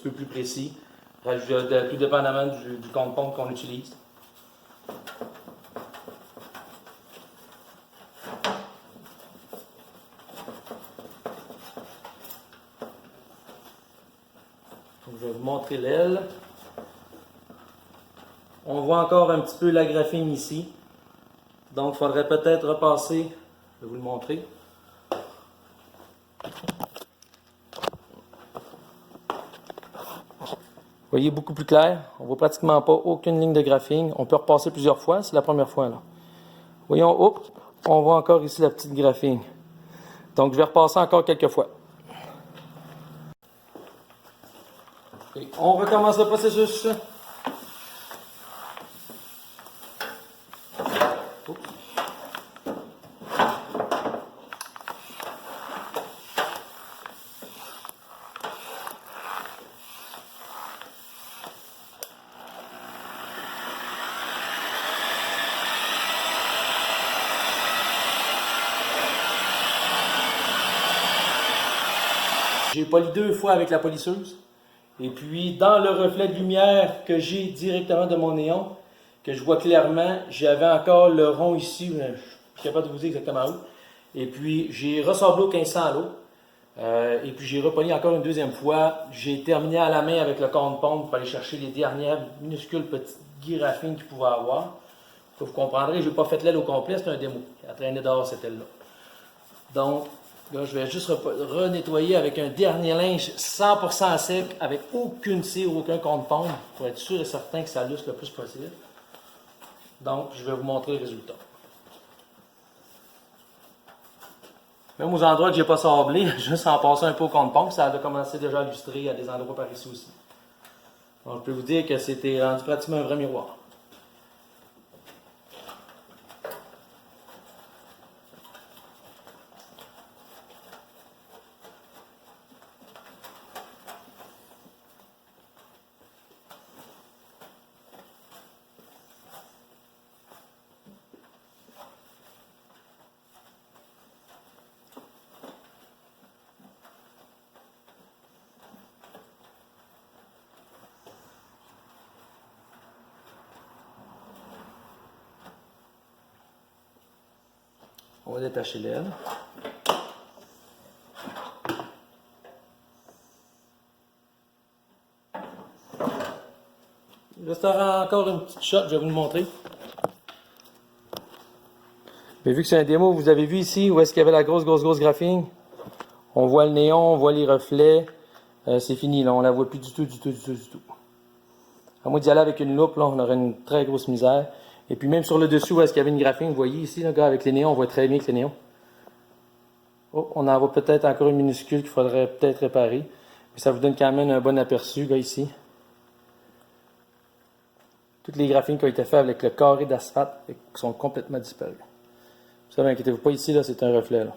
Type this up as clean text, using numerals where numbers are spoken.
peu plus précis, tout dépendamment du compte-pompe qu'on utilise. Donc, je vais vous montrer l'aile. On voit encore un petit peu la graphine ici. Donc, il faudrait peut-être repasser. Je vais vous le montrer. Vous voyez, beaucoup plus clair. On ne voit pratiquement pas aucune ligne de graphine. On peut repasser plusieurs fois. C'est la première fois, là. Voyons, hop, on voit encore ici la petite graphine. Donc, je vais repasser encore quelques fois. Et on recommence le processus. Oups. J'ai poli 2 fois avec la polisseuse. Et puis, dans le reflet de lumière que j'ai directement de mon néon, que je vois clairement, j'avais encore le rond ici, je ne suis capable de vous dire exactement où. Et puis, j'ai ressorti au 1500 à l'eau. Et puis, j'ai repoli encore une deuxième fois. J'ai terminé à la main avec le compte-pompe pour aller chercher les dernières minuscules petites graphines qu'il pouvait avoir. Vous comprendrez, je n'ai pas fait l'aile au complet, c'est un démo. Elle traînait dehors cette aile-là. Donc, là, je vais juste renettoyer avec un dernier linge 100% sec, avec aucune cire, aucun compte-pompe, pour être sûr et certain que ça lustre le plus possible. Donc, je vais vous montrer le résultat. Même aux endroits que je n'ai pas sablé, juste en passant un peu au compte-pompe, ça a commencé déjà à lustrer à des endroits par ici aussi. Donc, je peux vous dire que c'était rendu pratiquement un vrai miroir. On va détacher l'aile. Il restera encore une petite shot, je vais vous le montrer. Mais vu que c'est un démo, vous avez vu ici où est-ce qu'il y avait la grosse graphine. On voit le néon, on voit les reflets. C'est fini, là, on la voit plus du tout. À moins d'y aller avec une loupe, là, on aurait une très grosse misère. Et puis même sur le dessus, où est-ce qu'il y avait une graphine, vous voyez ici, là, gars, avec les néons, on voit très bien que les néons. Oh, on en voit peut-être encore une minuscule qu'il faudrait peut-être réparer. Mais ça vous donne quand même un bon aperçu, gars, ici. Toutes les graphines qui ont été faites avec le carré d'asphalte sont complètement disparues. Ça, n'inquiétez-vous pas, ici, là, c'est un reflet, là.